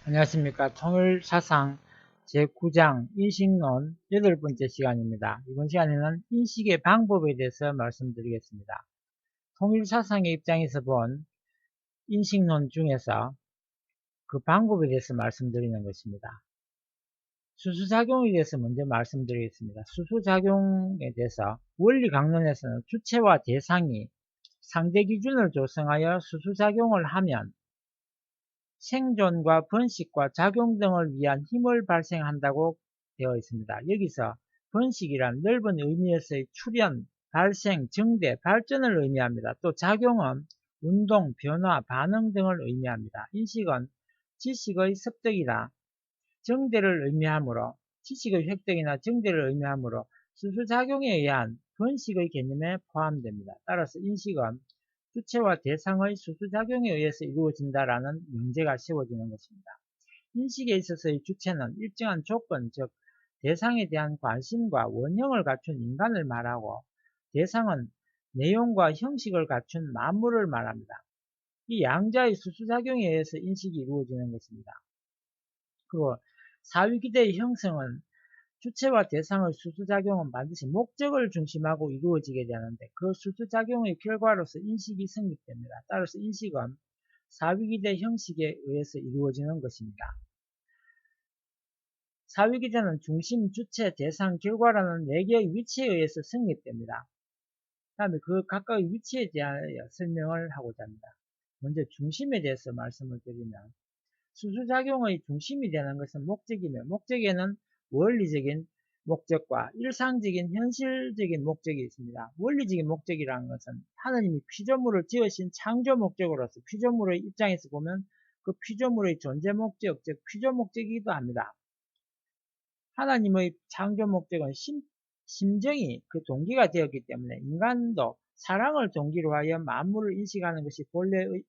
안녕하십니까. 통일사상 제9장 인식론 8번째 시간입니다. 이번 시간에는 인식의 방법에 대해서 말씀드리겠습니다. 통일사상의 입장에서 본 인식론 중에서 그 방법에 대해서 말씀드리는 것입니다. 수수작용에 대해서 먼저 말씀드리겠습니다. 수수작용에 대해서 원리강론에서는 주체와 대상이 상대기준을 조성하여 수수작용을 하면 생존과 번식과 작용 등을 위한 힘을 발생한다고 되어 있습니다. 여기서 번식이란 넓은 의미에서의 출현, 발생, 증대, 발전을 의미합니다. 또 작용은 운동, 변화, 반응 등을 의미합니다. 인식은 지식의 습득이나 정대를 의미하므로 지식의 획득이나 정대를 의미하므로 수수작용에 의한 번식의 개념에 포함됩니다. 따라서 인식은 주체와 대상의 수수작용에 의해서 이루어진다라는 명제가 세워지는 것입니다. 인식에 있어서의 주체는 일정한 조건, 즉 대상에 대한 관심과 원형을 갖춘 인간을 말하고, 대상은 내용과 형식을 갖춘 만물을 말합니다. 이 양자의 수수작용에 의해서 인식이 이루어지는 것입니다. 그리고 사위기대의 형성은 주체와 대상의 수수작용은 반드시 목적을 중심하고 이루어지게 되는데, 그 수수작용의 결과로서 인식이 성립됩니다. 따라서 인식은 사위기대 형식에 의해서 이루어지는 것입니다. 사위기대는 중심, 주체, 대상, 결과라는 4개의 위치에 의해서 성립됩니다. 다음에 그 각각의 위치에 대하여 설명을 하고자 합니다. 먼저 중심에 대해서 말씀을 드리면, 수수작용의 중심이 되는 것은 목적이며, 목적에는 원리적인 목적과 일상적인 현실적인 목적이 있습니다. 원리적인 목적이라는 것은 하나님이 피조물을 지으신 창조 목적으로서 피조물의 입장에서 보면 그 피조물의 존재 목적, 즉 피조 목적이기도 합니다. 하나님의 창조 목적은 심정이 그 동기가 되었기 때문에 인간도 사랑을 동기로 하여 만물을 인식하는 것이 본래의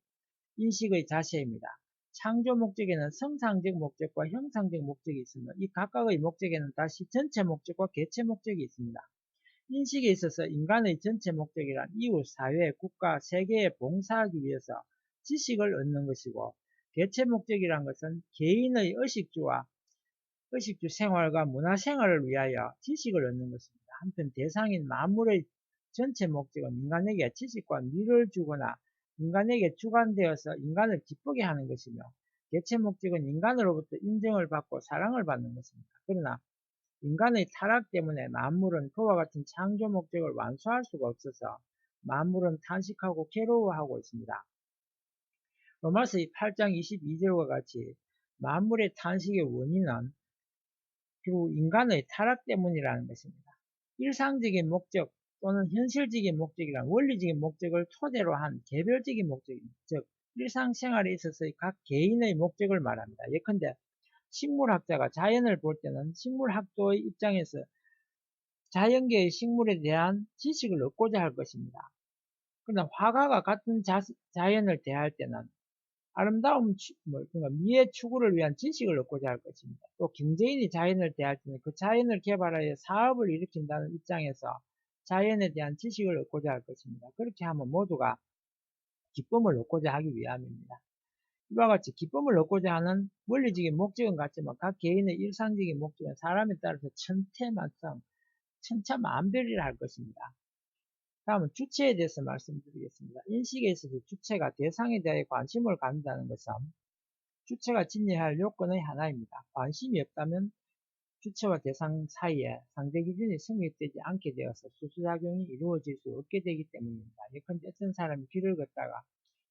인식의 자세입니다. 창조 목적에는 성상적 목적과 형상적 목적이 있습니다. 이 각각의 목적에는 다시 전체 목적과 개체 목적이 있습니다. 인식에 있어서 인간의 전체 목적이란 이웃, 사회, 국가, 세계에 봉사하기 위해서 지식을 얻는 것이고, 개체 목적이란 것은 개인의 의식주 생활과 문화생활을 위하여 지식을 얻는 것입니다. 한편 대상인 만물의 전체 목적은 인간에게 지식과 미를 주거나 인간에게 주관되어서 인간을 기쁘게 하는 것이며, 개체 목적은 인간으로부터 인정을 받고 사랑을 받는 것입니다. 그러나 인간의 타락 때문에 만물은 그와 같은 창조 목적을 완수할 수가 없어서 만물은 탄식하고 괴로워하고 있습니다. 로마서 8장 22절과 같이 만물의 탄식의 원인은 결국 인간의 타락 때문이라는 것입니다. 일상적인 목적 또는 현실적인 목적이란 원리적인 목적을 토대로 한 개별적인 목적입니다. 즉 일상생활에 있어서의 각 개인의 목적을 말합니다. 예컨대 식물학자가 자연을 볼 때는 식물학도의 입장에서 자연계의 식물에 대한 지식을 얻고자 할 것입니다. 그러나 화가가 같은 자연을 대할 때는 아름다움, 그러니까 미의 추구를 위한 지식을 얻고자 할 것입니다. 또 경제인이 자연을 대할 때는 그 자연을 개발하여 사업을 일으킨다는 입장에서 자연에 대한 지식을 얻고자 할 것입니다. 그렇게 하면 모두가 기쁨을 얻고자 하기 위함입니다. 이와 같이 기쁨을 얻고자 하는 원리적인 목적은 같지만 각 개인의 일상적인 목적은 사람에 따라서 천차만별이라 할 것입니다. 다음은 주체에 대해서 말씀드리겠습니다. 인식에 있어서 주체가 대상에 대해 관심을 갖는다는 것은 주체가 지녀야 할 요건의 하나입니다. 관심이 없다면 주체와 대상 사이에 상대기준이 성립되지 않게 되어서 수수작용이 이루어질 수 없게 되기 때문입니다. 예컨대 어떤 사람이 길을 걷다가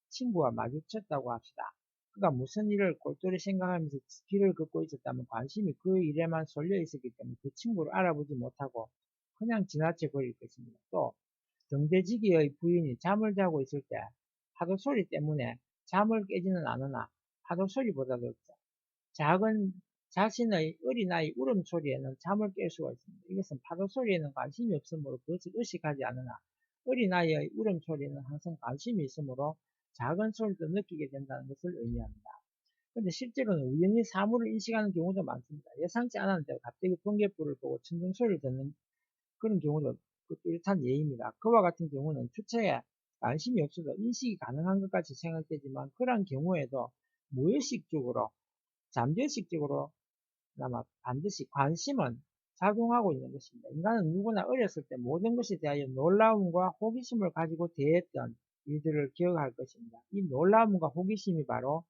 친구와 마주쳤다고 합시다. 그가 무슨 일을 골똘히 생각하면서 길을 걷고 있었다면 관심이 그 일에만 쏠려 있었기 때문에 그 친구를 알아보지 못하고 그냥 지나쳐 버릴 것입니다. 또 등대지기의 부인이 잠을 자고 있을 때 파도 소리 때문에 잠을 깨지는 않으나 파도 소리보다도 작은 자신의 어린아이 울음소리에는 잠을 깰 수가 있습니다. 이것은 파도 소리에는 관심이 없으므로 그것을 의식하지 않으나 어린아이의 울음소리에는 항상 관심이 있으므로 작은 소리도 느끼게 된다는 것을 의미합니다. 그런데 실제로는 우연히 사물을 인식하는 경우도 많습니다. 예상치 않았는데 갑자기 번개불을 보고 천둥 소리를 듣는 그런 경우도 뚜렷한 예입니다. 그와 같은 경우는 주체에 관심이 없어도 인식이 가능한 것 같이 생각되지만 그러한 경우에도 무의식적으로 잠재의식적으로 아마 반드시 관심은 작용하고 있는 것입니다. 인간은 누구나 어렸을 때 모든 것에 대하여 놀라움과 호기심을 가지고 대했던 일들을 기억할 것입니다. 이 놀라움과 호기심이 바로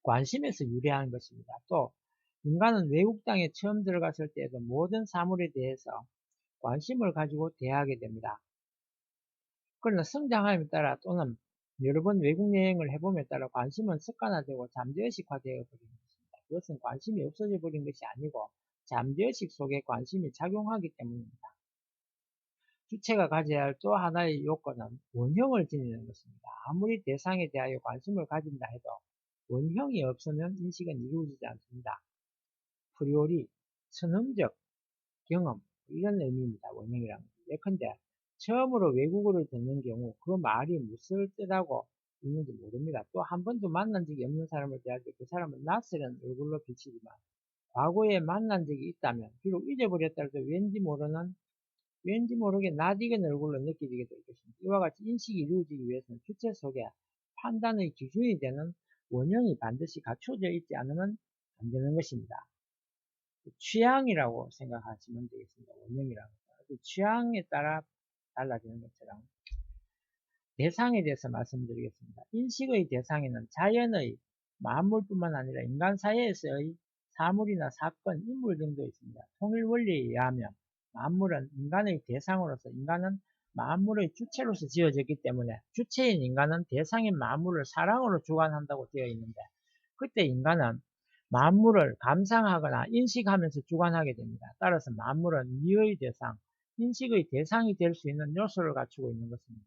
관심에서 유래하는 것입니다. 또 인간은 외국 땅에 처음 들어갔을 때에도 모든 사물에 대해서 관심을 가지고 대하게 됩니다. 그러나 성장함에 따라 또는 여러 번 외국 여행을 해봄에 따라 관심은 습관화되고 잠재의식화되어 버린 것입니다. 그것은 관심이 없어져 버린 것이 아니고 잠재의식 속에 관심이 작용하기 때문입니다. 주체가 가져야 할 또 하나의 요건은 원형을 지니는 것입니다. 아무리 대상에 대하여 관심을 가진다 해도 원형이 없으면 인식은 이루어지지 않습니다. 프리오리, 선험적 경험, 이런 의미입니다. 원형이라는 것은. 예컨대 처음으로 외국어를 듣는 경우 그 말이 무엇을 뜻하고 있는지 모릅니다. 또 한 번도 만난 적이 없는 사람을 대할 때 그 사람은 낯설은 얼굴로 비치지만 과거에 만난 적이 있다면 비록 잊어버렸다 해도 왠지 모르게 낯익은 얼굴로 느껴지게 될 것입니다. 이와 같이 인식이 이루어지기 위해서는 주체 속에 판단의 기준이 되는 원형이 반드시 갖춰져 있지 않으면 안 되는 것입니다. 취향이라고 생각하시면 되겠습니다. 원형이라고. 취향에 따라 달라지는 것처럼 대상에 대해서 말씀드리겠습니다. 인식의 대상에는 자연의 만물뿐만 아니라 인간 사회에서의 사물이나 사건, 인물 등도 있습니다. 통일 원리에 의하면 만물은 인간의 대상으로서 인간은 만물의 주체로서 지어졌기 때문에 주체인 인간은 대상인 만물을 사랑으로 주관한다고 되어 있는데 그때 인간은 만물을 감상하거나 인식하면서 주관하게 됩니다. 따라서 만물은 이의 대상, 인식의 대상이 될 수 있는 요소를 갖추고 있는 것입니다.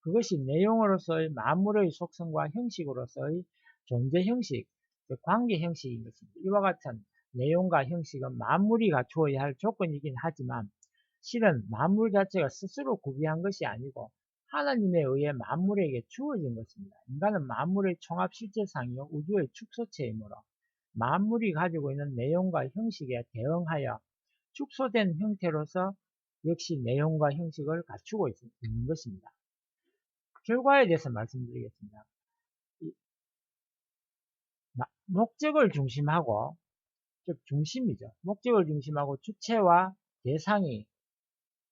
그것이 내용으로서의 만물의 속성과 형식으로서의 존재 형식, 관계 형식인 것입니다. 이와 같은 내용과 형식은 만물이 갖추어야 할 조건이긴 하지만 실은 만물 자체가 스스로 구비한 것이 아니고 하나님에 의해 만물에게 주어진 것입니다. 인간은 만물의 총합 실제상이요 우주의 축소체이므로 만물이 가지고 있는 내용과 형식에 대응하여 축소된 형태로서 역시 내용과 형식을 갖추고 있는 것입니다. 결과에 대해서 말씀드리겠습니다. 목적을 중심하고, 즉 중심이죠. 목적을 중심하고 주체와 대상이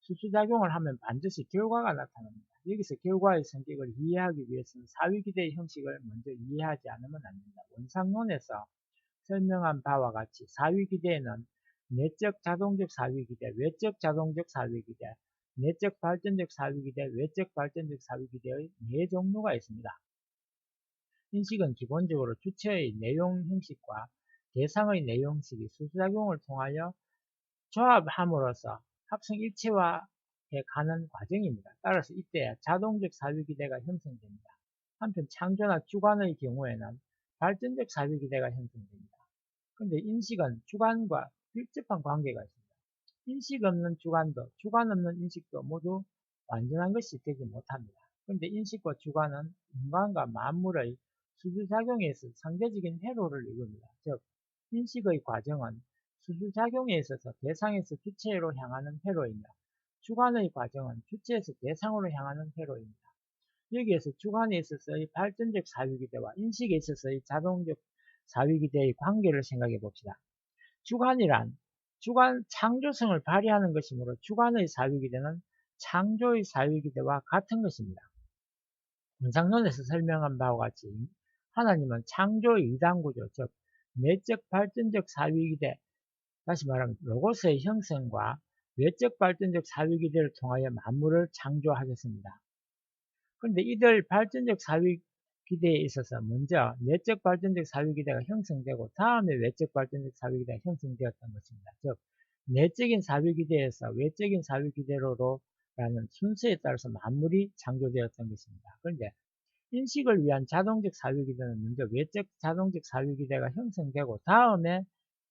수수작용을 하면 반드시 결과가 나타납니다. 여기서 결과의 성격을 이해하기 위해서는 사위기대의 형식을 먼저 이해하지 않으면 안 됩니다. 원상론에서 설명한 바와 같이 사위기대에는 내적 자동적 사위기대, 외적 자동적 사위기대, 내적 발전적 사위기대, 외적 발전적 사위기대의 4종류가 있습니다. 인식은 기본적으로 주체의 내용 형식과 대상의 내용 형식이 수수작용을 통하여 조합함으로써 합성 일체화해 가는 과정입니다. 따라서 이때 자동적 사위기대가 형성됩니다. 한편 창조나 주관의 경우에는 발전적 사위기대가 형성됩니다. 그런데 인식은 주관과 밀접한 관계가 있습니다. 인식 없는 주관도 주관 없는 인식도 모두 완전한 것이 되지 못합니다. 그런데 인식과 주관은 인간과 만물의 수주작용에 있어서 상대적인 회로를 이룹니다. 즉 인식의 과정은 수주작용에 있어서 대상에서 주체로 향하는 회로이며 주관의 과정은 주체에서 대상으로 향하는 회로입니다. 여기에서 주관에 있어서의 발전적 사유기대와 인식에 있어서의 자동적 사유기대의 관계를 생각해 봅시다. 주관이란 주관 창조성을 발휘하는 것이므로 주관의 사유기대는 창조의 사유기대와 같은 것입니다. 원상론에서 설명한 바와 같이 하나님은 창조의 이단구조, 즉 내적 발전적 사유기대, 다시 말하면 로고스의 형성과 외적 발전적 사유기대를 통하여 만물을 창조하셨습니다. 그런데 이들 발전적 사유기대에 있어서 먼저 내적 발전적 사유기대가 형성되고 다음에 외적 발전적 사유기대가 형성되었던 것입니다. 즉 내적인 사유기대에서 외적인 사유기대로라는 순서에 따라서 만물이 창조되었던 것입니다. 그런데 인식을 위한 자동적 사유기대는 먼저 외적 자동적 사유기대가 형성되고 다음에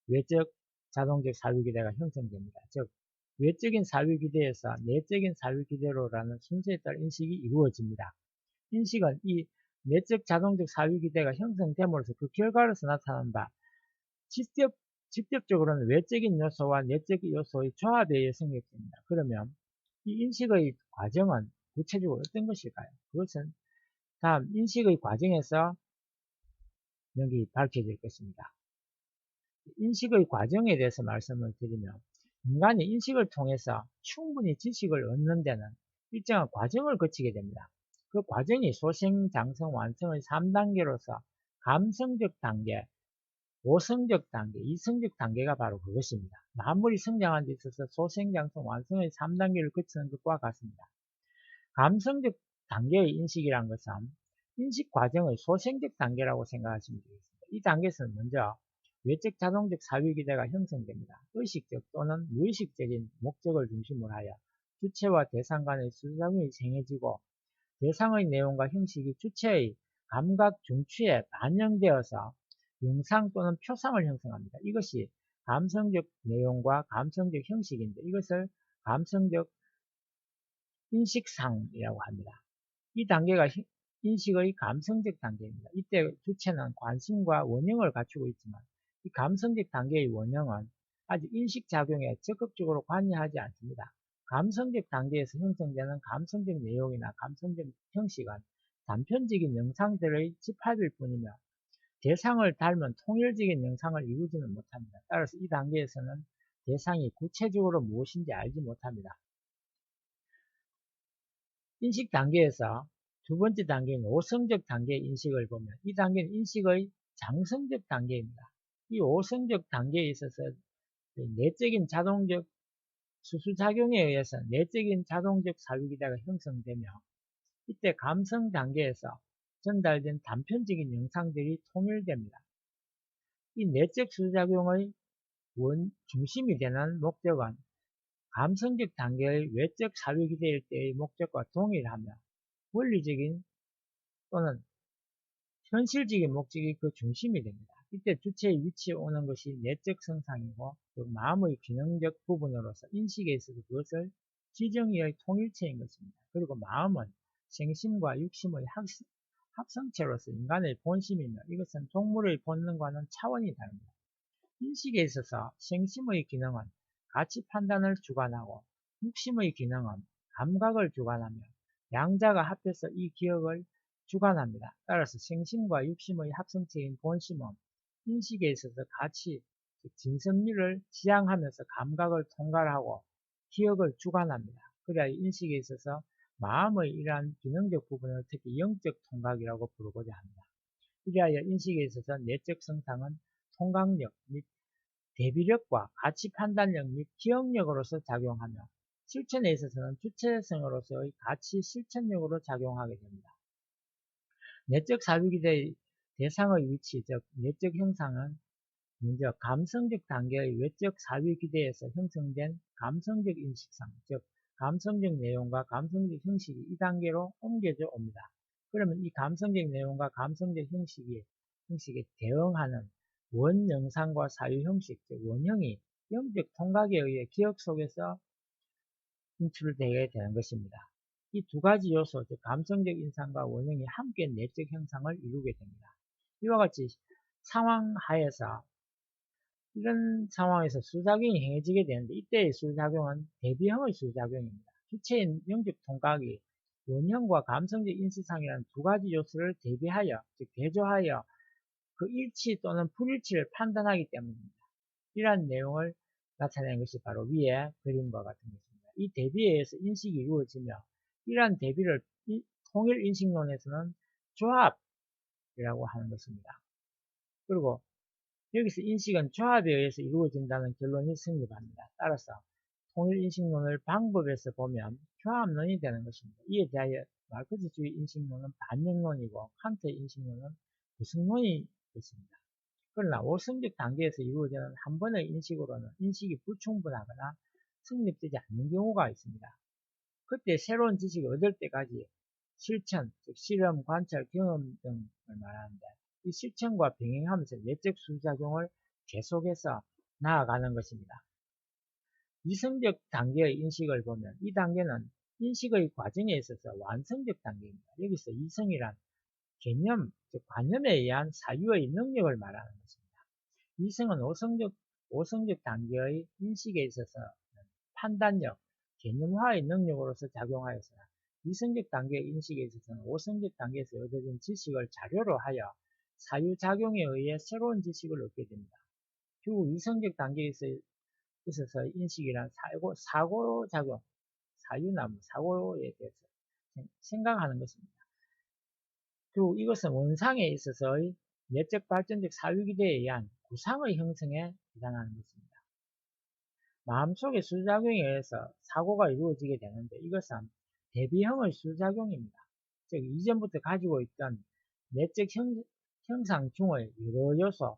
외적 자동적 사유기대가 형성됩니다. 즉 외적인 사유기대에서 내적인 사유기대로라는 순서에 따라 인식이 이루어집니다. 인식은 이 내적 자동적 사유기대가 형성됨으로써 그 결과로서 나타난 바 직접적으로는 외적인 요소와 내적 요소의 조합에 의해 성립됩니다. 그러면 이 인식의 과정은 구체적으로 어떤 것일까요? 그것은 다음 인식의 과정에서 여기 밝혀질 것입니다. 인식의 과정에 대해서 말씀을 드리면 인간이 인식을 통해서 충분히 지식을 얻는 데는 일정한 과정을 거치게 됩니다. 그 과정이 소생, 장성, 완성의 3단계로서 감성적 단계, 오성적 단계, 이성적 단계가 바로 그것입니다. 만물이 성장하는 데 있어서 소생, 장성, 완성의 3단계를 거치는 것과 같습니다. 감성적 단계의 인식이란 것은 인식 과정의 소생적 단계라고 생각하시면 되겠습니다. 이 단계에서는 먼저 외적 자동적 사유기대가 형성됩니다. 의식적 또는 무의식적인 목적을 중심으로 하여 주체와 대상 간의 수작용이 생겨지고 대상의 내용과 형식이 주체의 감각 중추에 반영되어서 영상 또는 표상을 형성합니다. 이것이 감성적 내용과 감성적 형식인데 이것을 감성적 인식상이라고 합니다. 이 단계가 인식의 감성적 단계입니다. 이때 주체는 관심과 원형을 갖추고 있지만 이 감성적 단계의 원형은 아직 인식작용에 적극적으로 관여하지 않습니다. 감성적 단계에서 형성되는 감성적 내용이나 감성적 형식은 단편적인 영상들의 집합일 뿐이며 대상을 닮은 통일적인 영상을 이루지는 못합니다. 따라서 이 단계에서는 대상이 구체적으로 무엇인지 알지 못합니다. 인식 단계에서 두 번째 단계인 오성적 단계의 인식을 보면 이 단계는 인식의 장성적 단계입니다. 이 오성적 단계에 있어서 내적인 자동적 수수작용에 의해서 내적인 자동적 사유기대가 형성되며 이때 감성 단계에서 전달된 단편적인 영상들이 통일됩니다. 이 내적 수수작용의 중심이 되는 목적은 감성적 단계의 외적 사유기대일 때의 목적과 동일하며 원리적인 또는 현실적인 목적이 그 중심이 됩니다. 이때 주체의 위치에 오는 것이 내적 성상이고 마음의 기능적 부분으로서 인식에 있어서 그것을 지정의의 통일체인 것입니다. 그리고 마음은 생심과 육심의 합성체로서 인간의 본심이며 이것은 동물의 본능과는 차원이 다릅니다. 인식에 있어서 생심의 기능은 가치 판단을 주관하고 육심의 기능은 감각을 주관하며 양자가 합해서 이 기억을 주관합니다. 따라서 생심과 육심의 합성체인 본심은 인식에 있어서 가치, 즉 진선미를 지향하면서 감각을 통달하고 기억을 주관합니다. 그래야 인식에 있어서 마음의 이러한 기능적 부분을 특히 영적 통각이라고 부르고자 합니다. 이래야 인식에 있어서 내적 성상은 통각력 및 대비력과 가치 판단력 및 기억력으로서 작용하며 실천에 있어서는 주체성으로서의 가치 실천력으로 작용하게 됩니다. 내적 사유기대의 대상의 위치, 즉 내적 형상은 먼저 감성적 단계의 외적 사유기대에서 형성된 감성적 인식상, 즉 감성적 내용과 감성적 형식이 이 단계로 옮겨져 옵니다. 그러면 이 감성적 내용과 감성적 형식에 대응하는 원영상과 사유 형식, 즉 원형이 영적 통각에 의해 기억 속에서 인출되게 되는 것입니다. 이 두 가지 요소, 즉 감성적 인상과 원형이 함께 내적 형상을 이루게 됩니다. 이와 같이 상황 하에서 이런 상황에서 수작용이 행해지게 되는데 이때의 수작용은 대비형의 수작용입니다. 주체인 영적 통각이 원형과 감성적 인식상이라는 두 가지 요소를 대비하여, 즉 대조하여 그 일치 또는 불일치를 판단하기 때문입니다. 이러한 내용을 나타낸 것이 바로 위에 그림과 같은 것입니다. 이 대비에 의해서 인식이 이루어지며 이러한 대비를 통일인식론에서는 조합이라고 하는 것입니다. 그리고 여기서 인식은 조합에 의해서 이루어진다는 결론이 성립합니다. 따라서 통일인식론을 방법에서 보면 조합론이 되는 것입니다. 이에 대하여 마르크스주의 인식론은 반영론이고 칸트의 인식론은 구성론이 있습니다. 그러나 오성적 단계에서 이루어지는 한 번의 인식으로는 인식이 불충분하거나 성립되지 않는 경우가 있습니다. 그때 새로운 지식을 얻을 때까지 실천, 즉 실험, 관찰, 경험 등을 말하는데 이 실천과 병행하면서 내적 수작용을 계속해서 나아가는 것입니다. 이성적 단계의 인식을 보면 이 단계는 인식의 과정에 있어서 완성적 단계입니다. 여기서 이성이란 개념, 즉 관념에 의한 사유의 능력을 말하는 것입니다. 이성은 오성적 단계의 인식에 있어서 판단력, 개념화의 능력으로서 작용하여서 이성적 단계의 인식에 있어서는 오성적 단계에서 얻어진 지식을 자료로 하여 사유작용에 의해 새로운 지식을 얻게 됩니다. 결국 이성적 단계에 있어서 인식이란 사고작용, 사유나무, 사고에 대해서 생각하는 것입니다. 그리고 이것은 원상에 있어서의 내적 발전적 사유기대에 의한 구상의 형성에 해당하는 것입니다. 마음속의 수작용에 의해서 사고가 이루어지게 되는데 이것은 대비형의 수작용입니다. 즉 이전부터 가지고 있던 내적 형상 중의 여러 요소,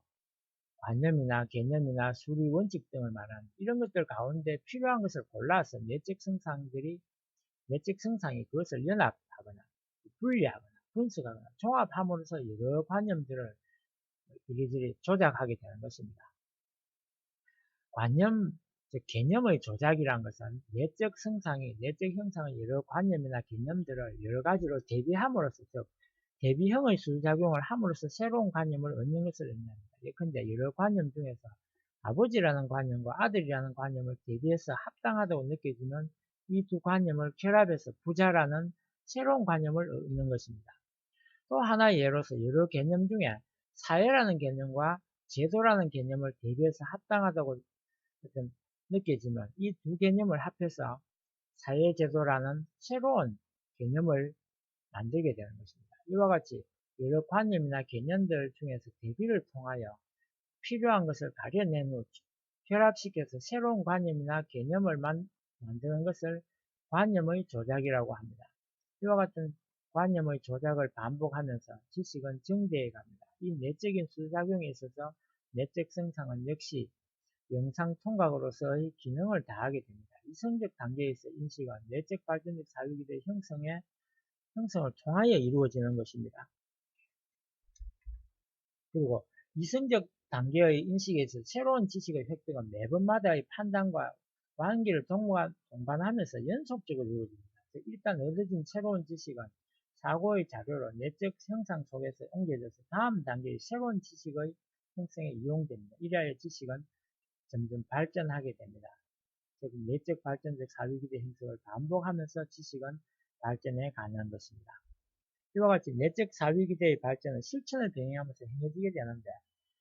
관념이나 개념이나 수리 원칙 등을 말하는 이런 것들 가운데 필요한 것을 골라서 내적 성상이 그것을 연합하거나 분리하거나 분석하거나 종합함으로써 여러 관념들을 이리저리 조작하게 되는 것입니다. 관념, 즉 개념의 조작이란 것은 내적 형상의 여러 관념이나 개념들을 여러 가지로 대비함으로써, 즉 대비형의 수작용을 함으로써 새로운 관념을 얻는 것을 의미합니다. 예컨대 여러 관념 중에서 아버지라는 관념과 아들이라는 관념을 대비해서 합당하다고 느껴지면 이 두 관념을 결합해서 부자라는 새로운 관념을 얻는 것입니다. 또 하나의 예로서 여러 개념 중에 사회라는 개념과 제도라는 개념을 대비해서 합당하다고 느껴지면 이 두 개념을 합해서 사회제도라는 새로운 개념을 만들게 되는 것입니다. 이와 같이 여러 관념이나 개념들 중에서 대비를 통하여 필요한 것을 가려낸 후 결합시켜서 새로운 관념이나 개념을 만드는 것을 관념의 조작이라고 합니다. 이와 같은 관념의 조작을 반복하면서 지식은 정대해 갑니다. 이 내적인 수작용에 있어서 내적 성상은 역시 영상 통각으로서의 기능을 다하게 됩니다. 이성적 단계에서 인식은 내적 발전적 사유기대 형성을 통하여 이루어지는 것입니다. 그리고 이성적 단계의 인식에서 새로운 지식의 획득은 매번마다의 판단과 관계를 동반하면서 연속적으로 이루어집니다. 일단 얻어진 새로운 지식은 사고의 자료로 내적 형상 속에서 옮겨져서 다음 단계의 새로운 지식의 형성에 이용됩니다. 이래야 지식은 점점 발전하게 됩니다. 즉 내적 발전적 사유기대 형성을 반복하면서 지식은 발전해 가는 것입니다. 이와 같이 내적 사유기대의 발전은 실천을 병행하면서 행해지게 되는데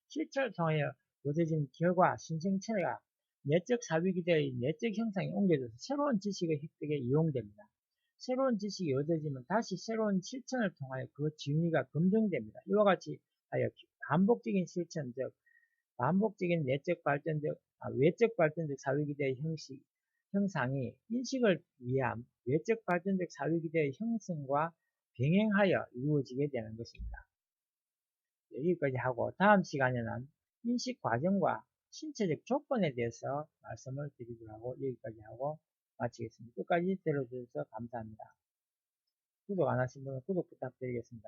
실천을 통하여 얻어진 결과 신생체가 내적 사유기대의 내적 형상에 옮겨져서 새로운 지식의 획득에 이용됩니다. 새로운 지식이 얻어지면 다시 새로운 실천을 통하여 그 진위가 검증됩니다. 이와 같이 하여 반복적인 실천, 즉 반복적인 외적 발전적 사유기대의 형상이 인식을 위한 외적 발전적 사유기대의 형성과 병행하여 이루어지게 되는 것입니다. 여기까지 하고 다음 시간에는 인식 과정과 신체적 조건에 대해서 말씀을 드리도록 하고 여기까지 하고 마치겠습니다. 끝까지 들어주셔서 감사합니다. 구독 안 하신 분은 구독 부탁드리겠습니다.